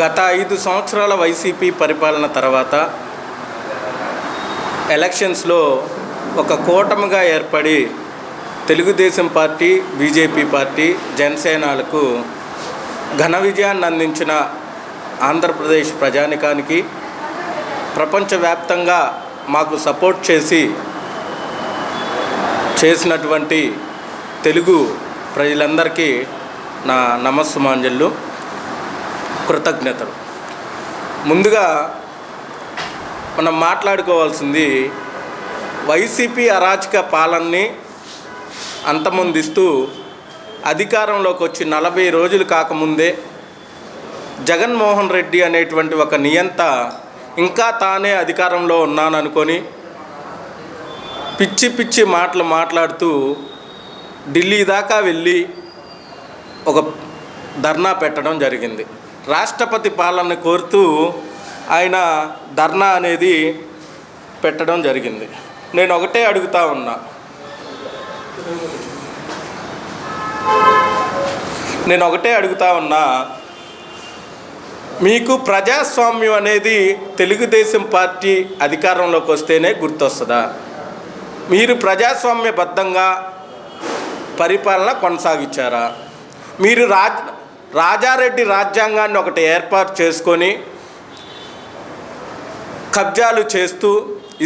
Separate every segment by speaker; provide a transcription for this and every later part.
Speaker 1: గత 5 సంవత్సరాల వైసీపీ పరిపాలన తర్వాత ఎలక్షన్స్లో ఒక కూటమిగా ఏర్పడి తెలుగుదేశం పార్టీ, బీజేపీ పార్టీ, జనసేనలకు ఘన విజయాన్ని అందించిన ఆంధ్రప్రదేశ్ ప్రజానికానికి, ప్రపంచవ్యాప్తంగా మాకు సపోర్ట్ చేసినటువంటి తెలుగు ప్రజలందరికీ నా నమస్సుమాంజలు, కృతజ్ఞతలు. ముందుగా మనం మాట్లాడుకోవాల్సింది వైసీపీ అరాచక పాలనని అంతమొందిస్తూ అధికారంలోకి వచ్చి 40 రోజులు కాకముందే జగన్మోహన్ రెడ్డి అనేటువంటి ఒక నియంత ఇంకా తానే అధికారంలో ఉన్నాననుకొని పిచ్చి పిచ్చి మాటలు మాట్లాడుతూ ఢిల్లీ దాకా వెళ్ళి ఒక ధర్నా పెట్టడం జరిగింది. రాష్ట్రపతి పాలన కోరుతూ ఆయన ధర్నా అనేది పెట్టడం జరిగింది. నేను ఒకటే అడుగుతా ఉన్నా, మీకు ప్రజాస్వామ్యం అనేది తెలుగుదేశం పార్టీ అధికారంలోకి వస్తేనే గుర్తొస్తుందా? మీరు ప్రజాస్వామ్యబద్ధంగా పరిపాలన కొనసాగించారా? మీరు రాజారెడ్డి రాజ్యాంగాన్ని ఒకటి ఏర్పాటు చేసుకొని కబ్జాలు చేస్తూ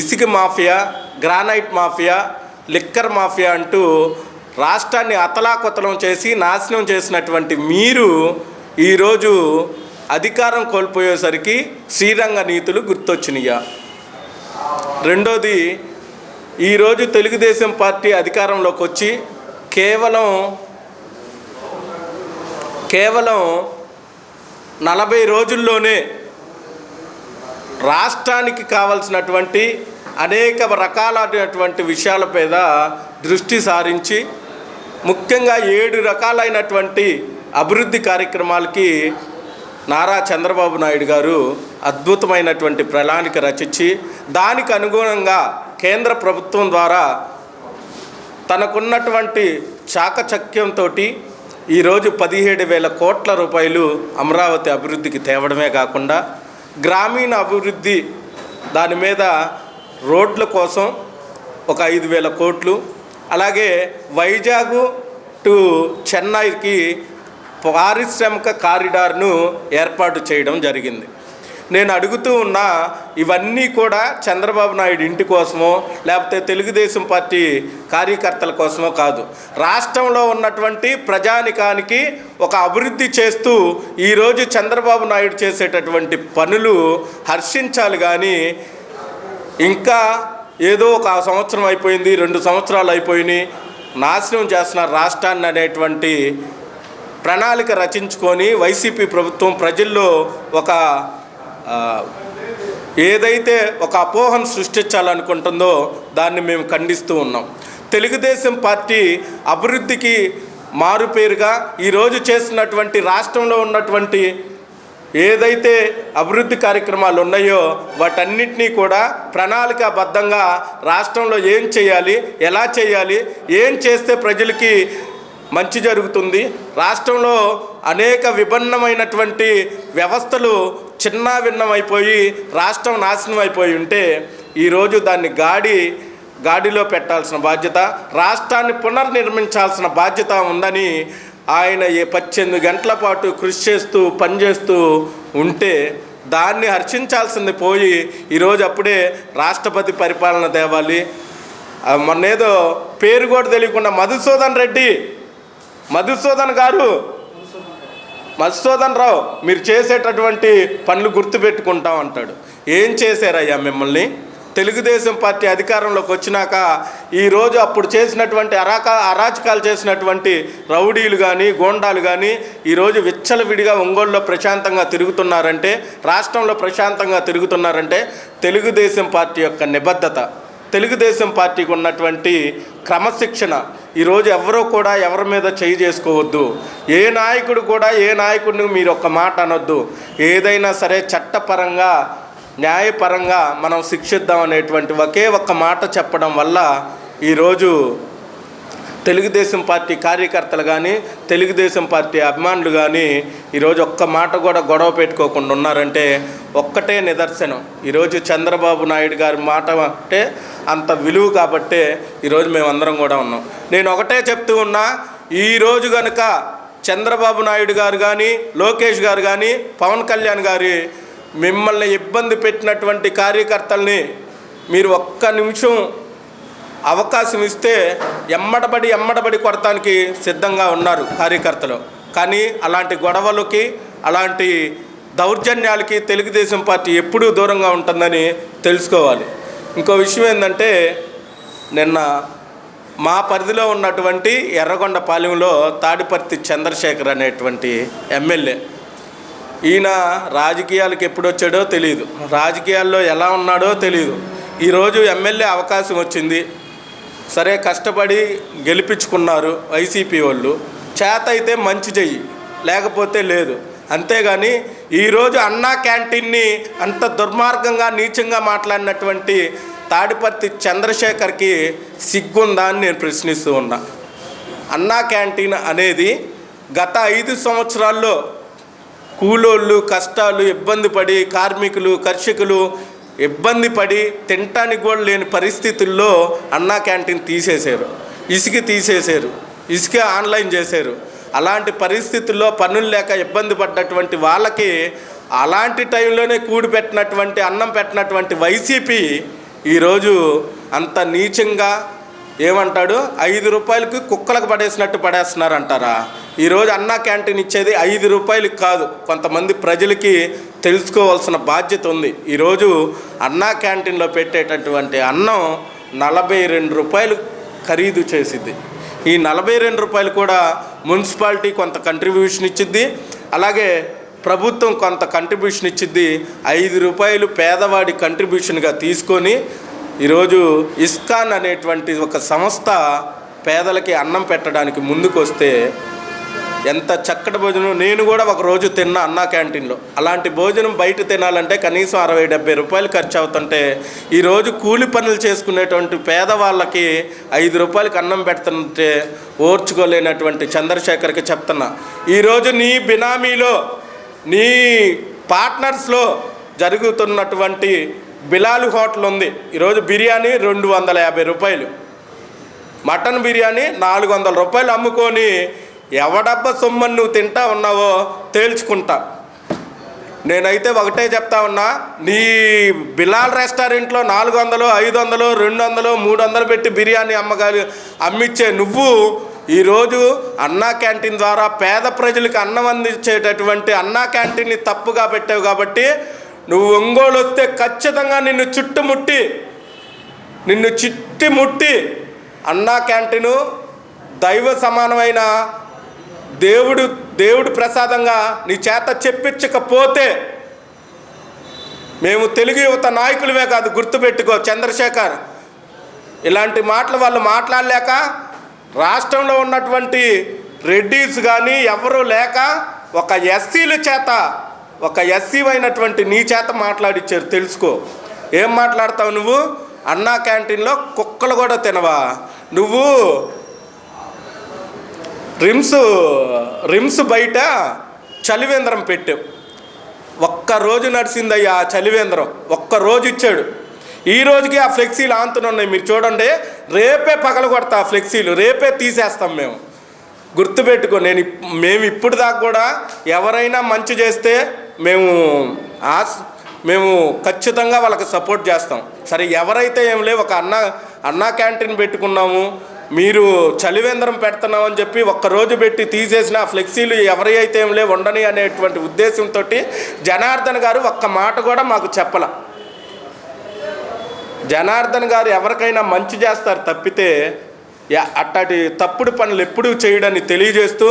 Speaker 1: ఇసుక mafia, granite mafia, liquor mafia అంటూ రాష్ట్రాన్ని అతలాకుతలం చేసి నాశనం చేసినటువంటి మీరు ఈరోజు అధికారం కోల్పోయేసరికి శ్రీరంగ నీతులు గుర్తొచ్చినాయా? రెండోది, ఈరోజు తెలుగుదేశం పార్టీ అధికారంలోకి వచ్చి కేవలం 40 రోజుల్లోనే రాష్ట్రానికి కావలసినటువంటి అనేక రకాలైనటువంటి విషయాల మీద దృష్టి సారించి ముఖ్యంగా 7 రకాలైనటువంటి అభివృద్ధి కార్యక్రమాలకి నారా చంద్రబాబు నాయుడు గారు అద్భుతమైనటువంటి ప్రణాళిక రచించి దానికి అనుగుణంగా కేంద్ర ప్రభుత్వం ద్వారా తనకున్నటువంటి చాకచక్యంతో ఈరోజు 17,000 కోట్ల రూపాయలు అమరావతి అభివృద్ధికి తేవడమే కాకుండా గ్రామీణ అభివృద్ధి దాని మీద రోడ్ల కోసం ఒక 5,000 కోట్లు, అలాగే వైజాగ్ టు చెన్నైకి పారిశ్రామిక కారిడార్ను ఏర్పాటు చేయడం జరిగింది. నేను అడుగుతూ ఉన్నా, ఇవన్నీ కూడా చంద్రబాబు నాయుడు ఇంటి కోసమో లేకపోతే తెలుగుదేశం పార్టీ కార్యకర్తల కోసమో కాదు, రాష్ట్రంలో ఉన్నటువంటి ప్రజానికానికి ఒక అభివృద్ధి చేస్తూ ఈరోజు చంద్రబాబు నాయుడు చేసేటటువంటి పనులు హర్షించాలి. కానీ ఇంకా ఏదో ఒక సంవత్సరం అయిపోయింది, 2 సంవత్సరాలు అయిపోయినాయి, నాశనం చేస్తున్నారు రాష్ట్రాన్ని అనేటువంటి ప్రణాళిక రచించుకొని వైసీపీ ప్రభుత్వం ప్రజల్లో ఏదైతే ఒక అపోహను సృష్టించాలనుకుంటుందో దాన్ని మేము ఖండిస్తూ ఉన్నాం. తెలుగుదేశం పార్టీ అభివృద్ధికి మారుపేరుగా ఈరోజు చేస్తున్నటువంటి రాష్ట్రంలో ఉన్నటువంటి ఏదైతే అభివృద్ధి కార్యక్రమాలు ఉన్నాయో వాటన్నిటినీ కూడా ప్రణాళికాబద్ధంగా రాష్ట్రంలో ఏం చేయాలి, ఎలా చేయాలి, ఏం చేస్తే ప్రజలకి మంచి జరుగుతుంది, రాష్ట్రంలో అనేక విభిన్నమైనటువంటి వ్యవస్థలు చిన్నాభిన్నమైపోయి రాష్ట్రం నాశనం అయిపోయి ఉంటే ఈరోజు దాన్ని గాడిలో పెట్టాల్సిన బాధ్యత, రాష్ట్రాన్ని పునర్నిర్మించాల్సిన బాధ్యత ఉందని ఆయన 18 గంటల పాటు కృషి చేస్తూ పనిచేస్తూ ఉంటే దాన్ని హర్షించాల్సింది పోయి ఈరోజు అప్పుడే రాష్ట్రపతి పరిపాలన తేవాలి. మొన్నేదో పేరు కూడా తెలియకుండా మధుసూదన్ రావు మీరు చేసేటటువంటి పనులు గుర్తుపెట్టుకుంటాం అంటాడు. ఏం చేశారయ్యా మిమ్మల్ని? తెలుగుదేశం పార్టీ అధికారంలోకి వచ్చినాక ఈరోజు అప్పుడు చేసినటువంటి అరాచకాలు చేసినటువంటి రౌడీలు కానీ గోండాలు కానీ ఈరోజు విచ్చలవిడిగా ఒంగోలులో ప్రశాంతంగా తిరుగుతున్నారంటే, రాష్ట్రంలో ప్రశాంతంగా తిరుగుతున్నారంటే తెలుగుదేశం పార్టీ యొక్క నిబద్ధత, తెలుగుదేశం పార్టీకి ఉన్నటువంటి క్రమశిక్షణ. ఈరోజు ఎవరో కూడా ఎవరి మీద చేయి చేసుకోవద్దు, ఏ నాయకుడు కూడా ఏ నాయకుడిని మీరు ఒక్క మాట అనొద్దు, ఏదైనా సరే చట్టపరంగా న్యాయపరంగా మనం శిక్షిద్దాం అనేటువంటి ఒకే ఒక్క మాట చెప్పడం వల్ల ఈరోజు తెలుగుదేశం పార్టీ కార్యకర్తలు కానీ తెలుగుదేశం పార్టీ అభిమానులు కానీ ఈరోజు ఒక్క మాట కూడా గొడవ పెట్టుకోకుండా ఉన్నారంటే ఒక్కటే నిదర్శనం. ఈరోజు చంద్రబాబు నాయుడు గారి మాట అంటే అంత విలువ కాబట్టే ఈరోజు మేమందరం కూడా ఉన్నాం. నేను ఒకటే చెప్తూ ఉన్నా, ఈరోజు కనుక చంద్రబాబు నాయుడు గారు కానీ లోకేష్ గారు కానీ పవన్ కళ్యాణ్ గారి మిమ్మల్ని ఇబ్బంది పెట్టినటువంటి కార్యకర్తల్ని మీరు ఒక్క నిమిషం అవకాశం ఇస్తే ఎమ్మడబడి కొడటానికి సిద్ధంగా ఉన్నారు కార్యకర్తలు. కానీ అలాంటి గొడవలకి అలాంటి దౌర్జన్యాలకి తెలుగుదేశం పార్టీ ఎప్పుడూ దూరంగా ఉంటుందని తెలుసుకోవాలి. ఇంకో విషయం ఏంటంటే, నిన్న మా పరిధిలో ఉన్నటువంటి ఎర్రగొండపాలెంలో తాడిపర్తి చంద్రశేఖర్ అనేటువంటి ఎమ్మెల్యే, ఈయన రాజకీయాలకు ఎప్పుడొచ్చాడో తెలియదు, రాజకీయాల్లో ఎలా ఉన్నాడో తెలియదు. ఈరోజు ఎమ్మెల్యే అవకాశం వచ్చింది, సరే కష్టపడి గెలిపించుకున్నారు వైసీపీ వాళ్ళు, చేత అయితే మంచి చెయ్యి, లేకపోతే లేదు. అంతేగాని ఈరోజు అన్నా క్యాంటీన్ని అంత దుర్మార్గంగా నీచంగా మాట్లాడినటువంటి తాడిపర్తి చంద్రశేఖర్కి సిగ్గుందా అని నేను ప్రశ్నిస్తూ ఉన్నా. అన్నా క్యాంటీన్ అనేది గత 5 సంవత్సరాల్లో కూలోళ్ళు కష్టాలు ఇబ్బంది పడి, కార్మికులు కర్షకులు ఇబ్బంది పడి తినటానికి కూడా లేని పరిస్థితుల్లో అన్నా క్యాంటీన్ తీసేశారు, ఇసుక తీసేశారు, ఇసుక ఆన్లైన్ చేశారు. అలాంటి పరిస్థితుల్లో పనులు లేక ఇబ్బంది పడ్డటువంటి వాళ్ళకి అలాంటి టైంలోనే కూడి పెట్టినటువంటి అన్నం పెట్టినటువంటి వైసీపీ ఈరోజు అంత నీచంగా ఏమంటాడు, 5 రూపాయలకి కుక్కలకు పడేసినట్టు పడేస్తున్నారు అంటారా? ఈరోజు అన్నా క్యాంటీన్ ఇచ్చేది 5 రూపాయలకి కాదు, కొంతమంది ప్రజలకి తెలుసుకోవాల్సిన బాధ్యత ఉంది. ఈరోజు అన్నా క్యాంటీన్లో పెట్టేటటువంటి అన్నం 42 రూపాయలు ఖరీదు చేసిద్ది. ఈ 42 రూపాయలు కూడా మున్సిపాలిటీ కొంత కంట్రిబ్యూషన్ ఇచ్చిద్ది, అలాగే ప్రభుత్వం కొంత కంట్రిబ్యూషన్ ఇచ్చిద్ది. 5 రూపాయలు పేదవాడి కంట్రిబ్యూషన్గా తీసుకొని ఈరోజు ఇస్కాన్ అనేటువంటి ఒక సంస్థ పేదలకి అన్నం పెట్టడానికి ముందుకు వస్తే ఎంత చక్కటి భోజనం. నేను కూడా ఒకరోజు తిన్నా అన్నా క్యాంటీన్లో. అలాంటి భోజనం బయట తినాలంటే కనీసం 60-70 రూపాయలు ఖర్చు అవుతుంటే ఈరోజు కూలి పనులు చేసుకునేటువంటి పేదవాళ్ళకి 5 రూపాయలకి అన్నం పెడుతుంటే ఓర్చుకోలేనటువంటి చంద్రశేఖర్కి చెప్తున్నా, ఈరోజు నీ బినామీలో నీ పార్ట్నర్స్లో జరుగుతున్నటువంటి బిలాలు హోటల్ ఉంది. ఈరోజు బిర్యానీ 250 రూపాయలు, మటన్ బిర్యానీ 400 రూపాయలు అమ్ముకొని ఎవడబ్బ సొమ్మని నువ్వు తింటా ఉన్నావో తేల్చుకుంటా. నేనైతే ఒకటే చెప్తా ఉన్నా, నీ బిలాల్ రెస్టారెంట్లో 400, 500, 200, 300 పెట్టి బిర్యానీ అమ్మిచ్చే నువ్వు ఈరోజు అన్నా క్యాంటీన్ ద్వారా పేద ప్రజలకు అన్నం అందించేటటువంటి అన్నా క్యాంటీన్ని తప్పుగా పెట్టావు. కాబట్టి నువ్వు ఒంగోలు వస్తే ఖచ్చితంగా నిన్ను చుట్టుముట్టి అన్నా క్యాంటీను దైవ సమానమైన దేవుడు ప్రసాదంగా నీ చేత చెప్పించకపోతే మేము తెలుగు యువత నాయకులమే కాదు, గుర్తుపెట్టుకో చంద్రశేఖర్, ఇలాంటి మాటలు వాళ్ళు మాట్లాడలేక రాష్ట్రంలో ఉన్నటువంటి రెడ్డీస్ కానీ ఎవరూ లేక ఒక ఎస్సీల చేత, ఒక ఎస్సీ అయినటువంటి నీ చేత మాట్లాడిచ్చారు. తెలుసుకో, ఏం మాట్లాడతావు నువ్వు? అన్నా క్యాంటీన్లో కుక్కలు కూడా తినవా నువ్వు? రిమ్స్ బయట చలివేంద్రం పెట్టావు, ఒక్కరోజు నడిచిందయ్యా చలివేంద్రం, ఒక్కరోజు ఇచ్చాడు. ఈ రోజుకి ఆ ఫ్లెక్సీలు ఆంతునున్నాయి, మీరు చూడండి. రేపే పగల కొడతా ఆ ఫ్లెక్సీలు, రేపే తీసేస్తాం మేము. గుర్తుపెట్టుకో, మేము ఇప్పుడు దాకా కూడా ఎవరైనా మంచి చేస్తే మేము ఖచ్చితంగా వాళ్ళకి సపోర్ట్ చేస్తాం. సరే, ఎవరైతే ఏం లేవు, ఒక అన్నా క్యాంటీన్ పెట్టుకున్నాము, మీరు చలివేంద్రం పెడుతున్నామని చెప్పి ఒక్కరోజు పెట్టి తీసేసిన ఫ్లెక్సీలు ఎవరైతే ఏం లేవు ఉండని అనేటువంటి ఉద్దేశంతో జనార్దన్ గారు ఒక్క మాట కూడా మాకు చెప్పల. జనార్దన్ గారు ఎవరికైనా మంచి చేస్తారు తప్పితే అట్లాంటి తప్పుడు పనులు ఎప్పుడూ చేయడని తెలియజేస్తూ,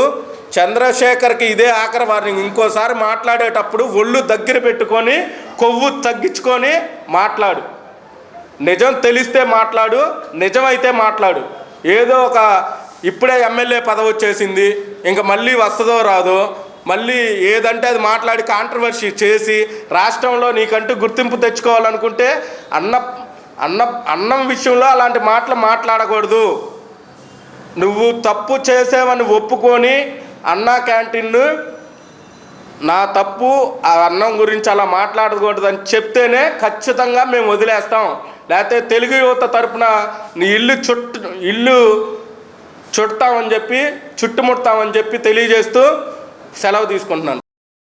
Speaker 1: చంద్రశేఖర్కి ఇదే ఆఖరి వార్నింగ్. ఇంకోసారి మాట్లాడేటప్పుడు ఒళ్ళు దగ్గర పెట్టుకొని కొవ్వు తగ్గించుకొని మాట్లాడు. నిజం తెలిస్తే మాట్లాడు, నిజమైతే మాట్లాడు. ఏదో ఒక ఇప్పుడే ఎమ్మెల్యే పదవి వచ్చేసింది, ఇంకా మళ్ళీ వస్తుందో రాదో, మళ్ళీ ఏదంటే అది మాట్లాడి కాంట్రవర్సీ చేసి రాష్ట్రంలో నీకంటూ గుర్తింపు తెచ్చుకోవాలనుకుంటే అన్నం విషయంలో అలాంటి మాటలు మాట్లాడకూడదు. నువ్వు తప్పు చేసావని ఒప్పుకొని అన్నా క్యాంటీన్ను నా తప్పు ఆ అన్నం గురించి అలా మాట్లాడకూడదని చెప్తేనే ఖచ్చితంగా మేము వదిలేస్తాం. లేకపోతే తెలుగు యువత తరపున నీ ఇల్లు చుడతామని చెప్పి చుట్టుముడతామని చెప్పి తెలియజేస్తూ సెలవు తీసుకుంటున్నాను.